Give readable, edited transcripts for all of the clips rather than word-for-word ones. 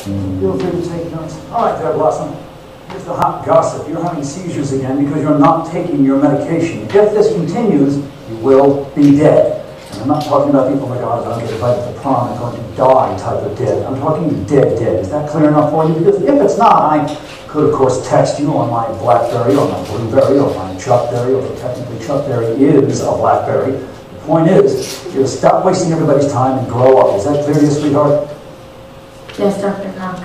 Feel free to take notes. All right, there, Blossom. Here's the hot gossip. You're having seizures again because you're not taking your medication. If this continues, you will be dead. And I'm not talking about people like, oh, I'm going to get invited to prom and going to die type of dead. I'm talking dead. Is that clear enough for you? Because if it's not, I could, of course, text you on my BlackBerry or my Blueberry or my Chuckberry, although technically Chuckberry is a BlackBerry. The point is, you stop wasting everybody's time and grow up. Is that clear to you, sweetheart? Yes, Dr. Cox.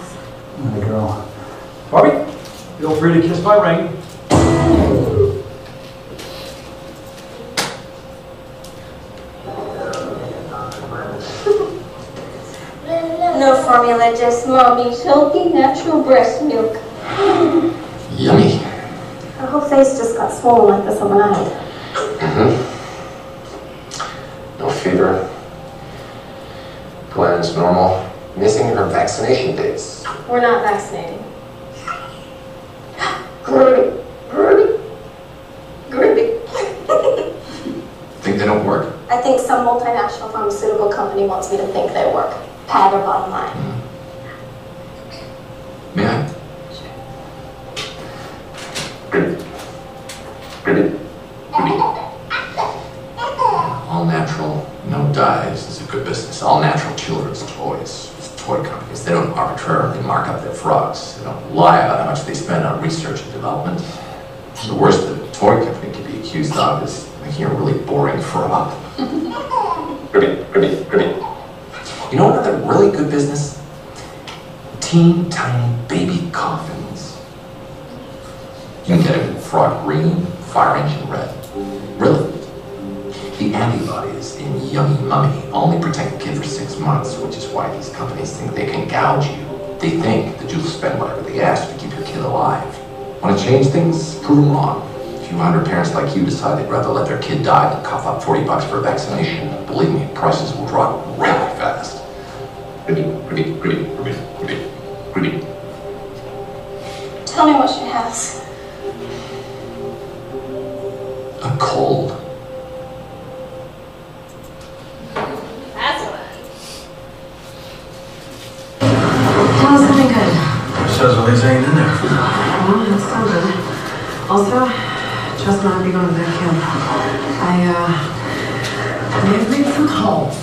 There you go. Barbie, feel free to kiss my ring. No formula, just mommy's healthy, natural breast milk. Yummy. Her whole face just got swollen like this overnight. No fever. Glenn's normal. Missing her vaccination dates. We're not vaccinating. Groovy. Think they don't work? I think some multinational pharmaceutical company wants me to think they work. Pad or bottom line. May I? Sure. All natural, no dyes is a good business. All natural children's toys. Toy companies, they don't arbitrarily mark up their frogs. They don't lie about how much they spend on research and development. The worst that a toy company can be accused of is making a really boring frog. You know another really good business? Teeny tiny baby coffins. You can get it in frog green, fire engine red. Really? The antibodies in Yummy Mummy only protect the kid for 6 months, which is why these companies think they can gouge you. They think that you'll spend whatever they ask to keep your kid alive. Want to change things? Prove them wrong. A few hundred parents like you decide they'd rather let their kid die than cough up $40 for a vaccination. Believe me, prices will drop really fast. Tell me what she has. A cold. How's something good? Says Liz ain't in there. Oh, that's so good. Also, just not be going to that camp. I have made some calls.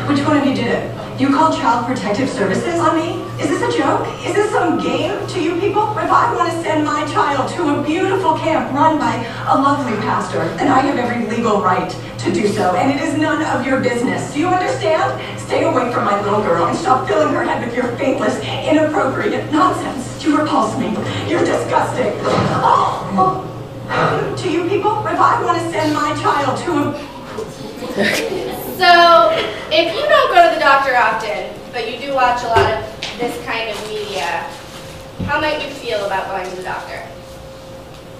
Which one of you did it? You called Child Protective Services on me? Is this a joke? Is this some game to you people? If I want to send my child to a beautiful camp run by a lovely pastor, then I have every legal right to do so, and it is none of your business. Do you understand? Stay away from my little girl and stop filling her head with your faithless, inappropriate nonsense. You repulse me. You're disgusting. Oh. To you people, if I want to send my child to a... So, if you don't go to the doctor often, but you do watch a lot of this kind of media, how might you feel about going to the doctor?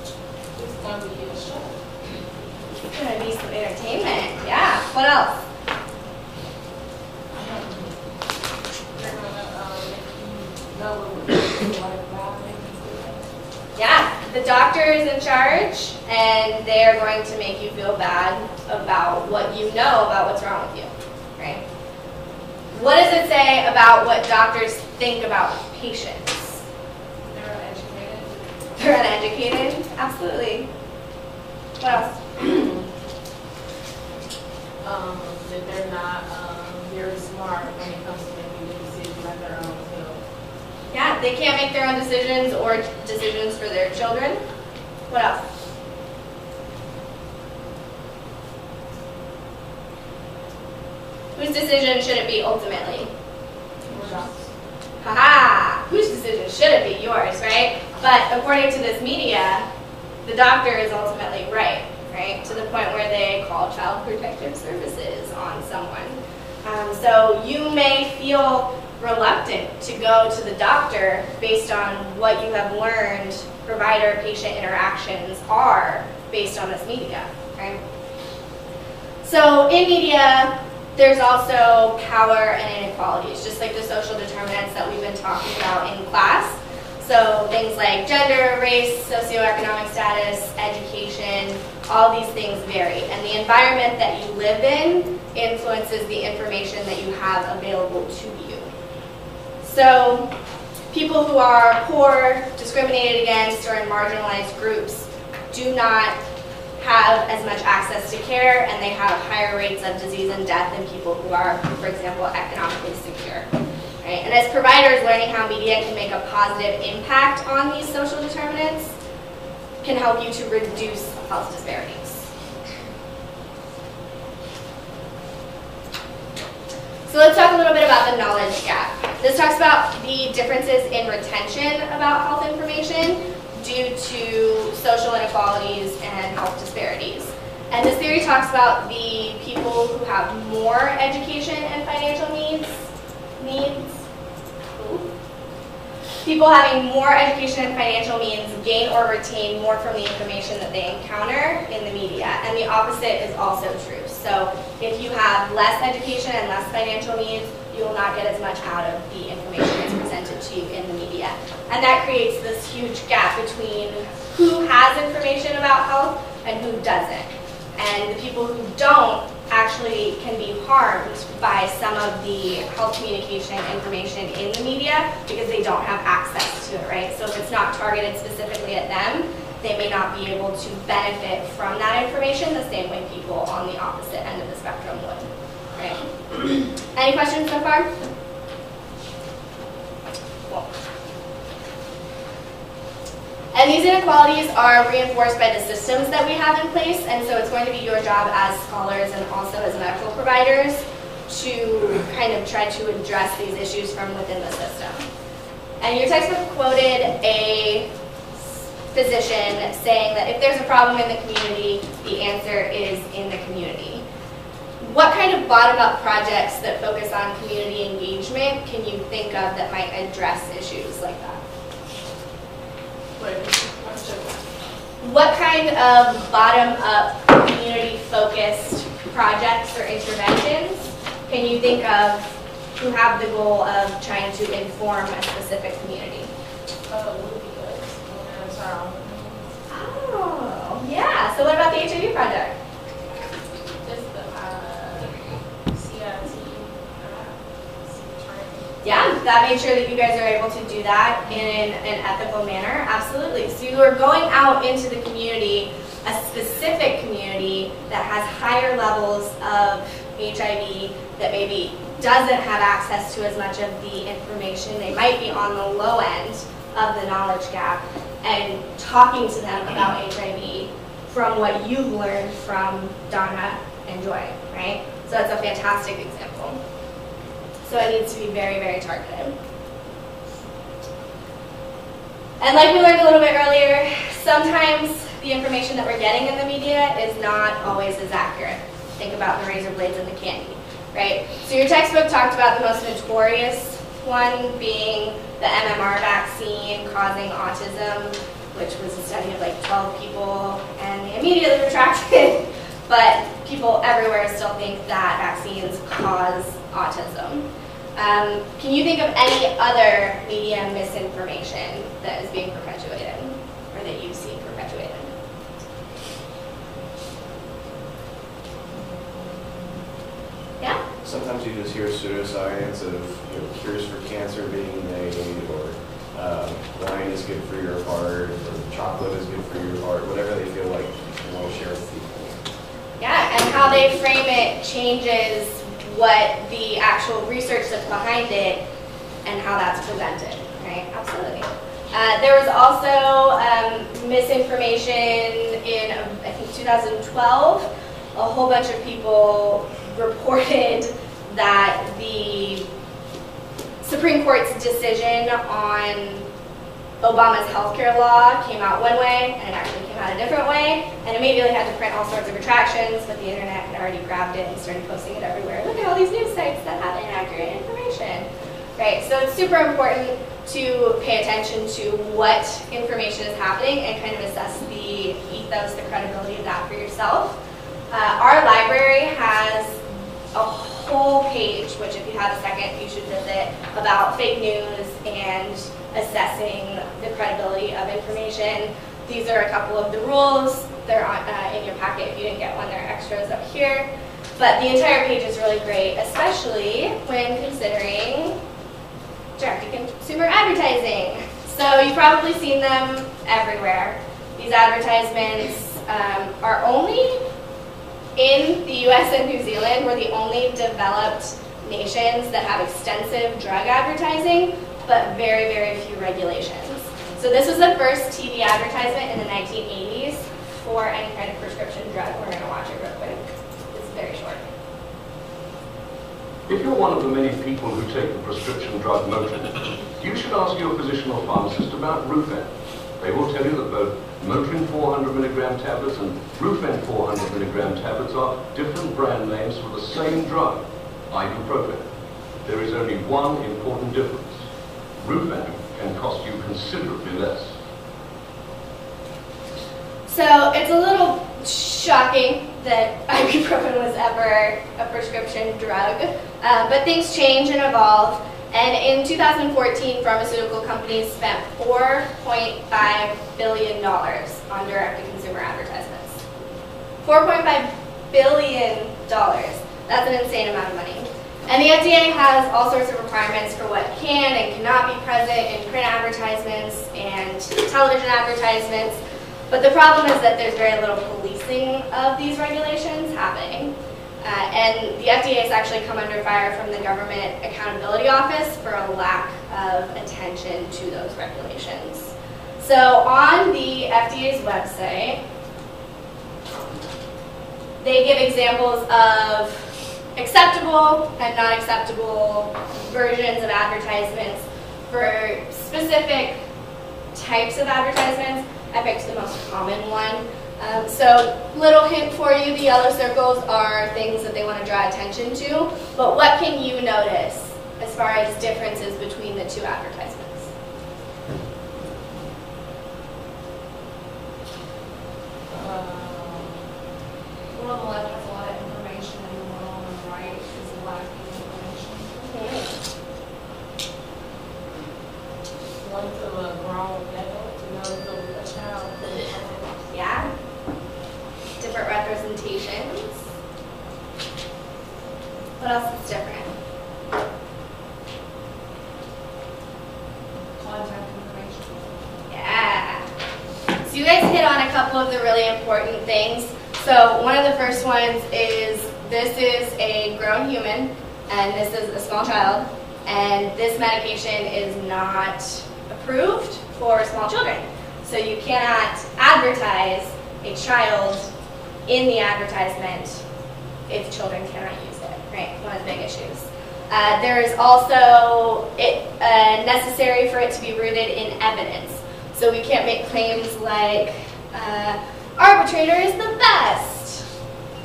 It's going to be a show. It's going to be some entertainment. Yeah. What else? They're going to make you know what it's like about it. Yeah. The doctor is in charge, and they are going to make you feel bad about what you know about what's wrong with you, right? What does it say about what doctors think about patients? They're uneducated. They're uneducated? Absolutely. What else? That they're not very smart when it comes to making decisions on their own. Yeah, they can't make their own decisions or decisions for their children. What else? Whose decision should it be ultimately? Haha! Whose decision should it be? Yours, right? But according to this media, the doctor is ultimately right? To the point where they call Child Protective Services on someone. So you may feel reluctant to go to the doctor based on what you have learned provider-patient interactions are based on this media, right? So in media, there's also power and inequalities, just like the social determinants that we've been talking about in class. So things like gender, race, socioeconomic status, education, all these things vary. And the environment that you live in influences the information that you have available to you. So People who are poor, discriminated against, or in marginalized groups do not have as much access to care, and they have higher rates of disease and death than people who are, for example, economically secure. Right? And as providers, learning how media can make a positive impact on these social determinants can help you to reduce health disparities. So let's talk a little bit about the knowledge gap. This talks about the differences in retention about health information due to social inequalities and health disparities. And this theory talks about the people who have more education and financial needs. People having more education and financial means gain or retain more from the information that they encounter in the media. And the opposite is also true. So if you have less education and less financial needs, you will not get as much out of the information that's presented to you in the media. And that creates this huge gap between who has information about health and who doesn't. And the people who don't actually can be harmed by some of the health communication information in the media because they don't have access to it, right? So if it's not targeted specifically at them, they may not be able to benefit from that information the same way people on the opposite end of the spectrum would, right? Any questions so far? Cool. And these inequalities are reinforced by the systems that we have in place, and so it's going to be your job as scholars and also as medical providers to kind of try to address these issues from within the system. And your textbook quoted a physician saying that if there's a problem in the community, the answer is in the community. What kind of bottom-up projects that focus on community engagement can you think of that might address issues like that? What kind of bottom-up community-focused projects or interventions can you think of who have the goal of trying to inform a specific community? Oh, yeah. So what about the HIV project? Yeah, that made sure that you guys are able to do that in an ethical manner. Absolutely. So you are going out into the community, a specific community that has higher levels of HIV, that maybe doesn't have access to as much of the information. They might be on the low end of the knowledge gap, and talking to them about HIV from what you've learned from Donna and Joy, right? So that's a fantastic example. So it needs to be very, very targeted. And like we learned a little bit earlier, sometimes the information that we're getting in the media is not always as accurate. Think about the razor blades and the candy, right? So your textbook talked about the most notorious one being the MMR vaccine causing autism, which was a study of like 12 people, and they immediately retracted. But people everywhere still think that vaccines cause autism. Can you think of any other media misinformation that is being perpetuated, or that you see perpetuated? Yeah? Sometimes you just hear pseudoscience of cures for cancer being made, or wine is good for your heart, or chocolate is good for your heart, whatever they feel like they want to share with people. Yeah, and how they frame it changes what the actual research that's behind it and how that's presented, right? Absolutely. There was also misinformation in, I think, 2012. A whole bunch of people reported that the Supreme Court's decision on Obama's healthcare law came out one way, and it actually came out a different way, and immediately had to print all sorts of retractions, but the internet had already grabbed it and started posting it everywhere. Look at all these news sites that have inaccurate information, right? So it's super important to pay attention to what information is happening and kind of assess the ethos, the credibility of that for yourself. Our library has a whole page, which if you have a second, you should visit, about fake news and assessing the credibility of information. These are a couple of the rules. They're in your packet. If you didn't get one, there are extras up here. But the entire page is really great, especially when considering direct-to-consumer advertising. advertising. So you've probably seen them everywhere. These advertisements are only in the US and New Zealand. We're the only developed nations that have extensive drug advertising, but very, very few regulations. So this was the first TV advertisement in the 1980s for any kind of prescription drug. We're going to watch it real quick. It's very short. If you're one of the many people who take the prescription drug Motrin, you should ask your physician or pharmacist about Rufen. They will tell you that both Motrin 400 milligram tablets and Rufen 400 milligram tablets are different brand names for the same drug, ibuprofen. There is only one important difference. Rufen can cost you considerably less. So it's a little shocking that ibuprofen was ever a prescription drug, but things change and evolve. And in 2014, pharmaceutical companies spent $4.5 billion on direct-to-consumer advertisements. $4.5 billion. That's an insane amount of money. And the FDA has all sorts of requirements for what can and cannot be present in print advertisements and television advertisements. But the problem is that there's very little policing of these regulations happening. And the FDA has actually come under fire from the Government Accountability Office for a lack of attention to those regulations. So on the FDA's website, they give examples of acceptable and not acceptable versions of advertisements for specific types of advertisements. I picked the most common one. So little hint for you, the yellow circles are things that they want to draw attention to, but what can you notice as far as differences between the two advertisements? One on the left has a lot of information and the one on the right is lacking information. One to a grown adult, another to a child. Yeah. Different representations. What else is different? Contact information. Yeah. So you guys hit on a couple of the really important things. So one of the first ones is this is a grown human and this is a small child, and this medication is not approved for small children. So you cannot advertise a child in the advertisement if children cannot use it, right? One of the big issues. There is also necessary for it to be rooted in evidence. So we can't make claims like, arbitrator is the best.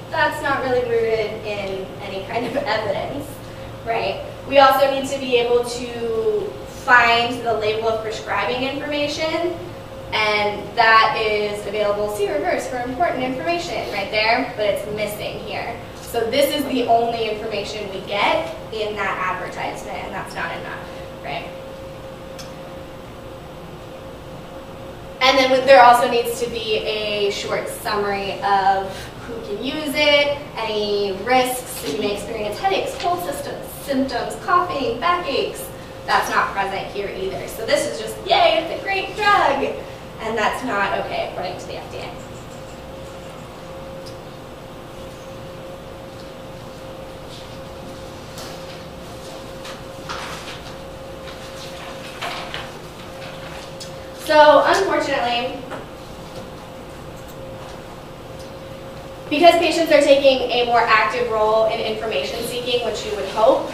That's not really rooted in any kind of evidence, right? We also need to be able to find the label of prescribing information, and that is available, see reverse for important information right there, but it's missing here. So this is the only information we get in that advertisement, and that's not enough, right? And then there also needs to be a short summary of who can use it, any risks, if you may experience headaches, cold symptoms, coughing, backaches. That's not present here either. So this is just, yay, it's a great drug. And that's not okay according to the FDA. So unfortunately, because patients are taking a more active role in information seeking, which you would hope,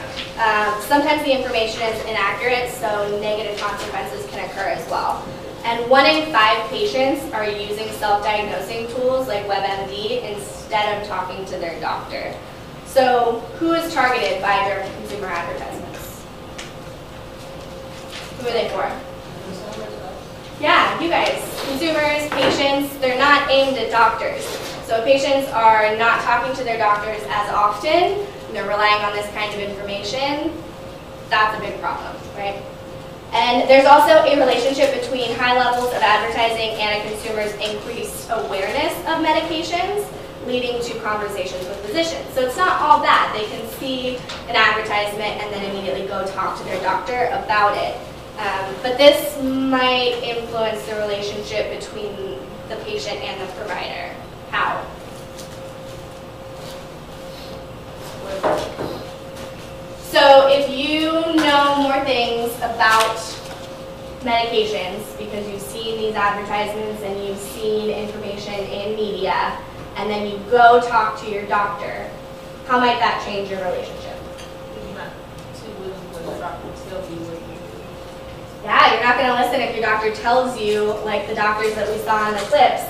sometimes the information is inaccurate, so negative consequences can occur as well. And 1 in 5 patients are using self-diagnosing tools like WebMD instead of talking to their doctor. So who is targeted by direct-to-consumer advertisements? Who are they for? Yeah, you guys. Consumers, patients, they're not aimed at doctors. So if patients are not talking to their doctors as often, and they're relying on this kind of information, that's a big problem, right? And there's also a relationship between high levels of advertising and a consumer's increased awareness of medications, leading to conversations with physicians. So it's not all bad. They can see an advertisement and then immediately go talk to their doctor about it. But this might influence the relationship between the patient and the provider. How? So if you know more things about medications because you've seen these advertisements and you've seen information in media, and then you go talk to your doctor, how might that change your relationship? You're not too willing to let the doctor tell you what you do. Yeah, you're not going to listen if your doctor tells you, like the doctors that we saw in the clips,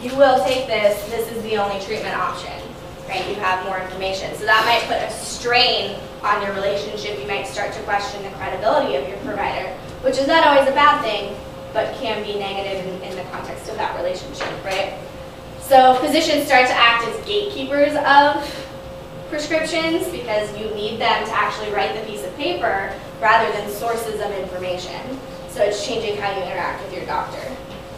you will take this, this is the only treatment option, right? You have more information. So that might put a strain on your relationship. You might start to question the credibility of your provider, which is not always a bad thing, but can be negative in the context of that relationship, right? So physicians start to act as gatekeepers of prescriptions because you need them to actually write the piece of paper rather than sources of information. So it's changing how you interact with your doctor.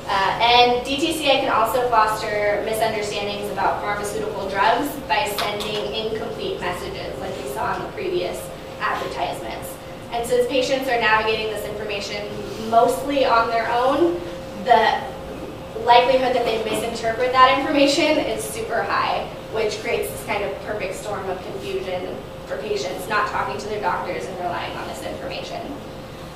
And DTCA can also foster misunderstandings about pharmaceutical drugs by sending incomplete messages like we saw in the previous advertisements. And since patients are navigating this information mostly on their own, the likelihood that they misinterpret that information is super high, which creates this kind of perfect storm of confusion for patients not talking to their doctors and relying on this information.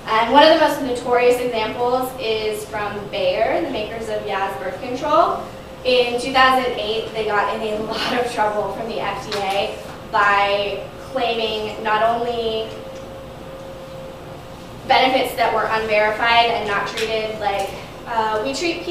And one of the most notorious examples is from Bayer, the makers of Yaz birth control. In 2008, they got in a lot of trouble from the FDA by claiming not only benefits that were unverified and not treated like we treat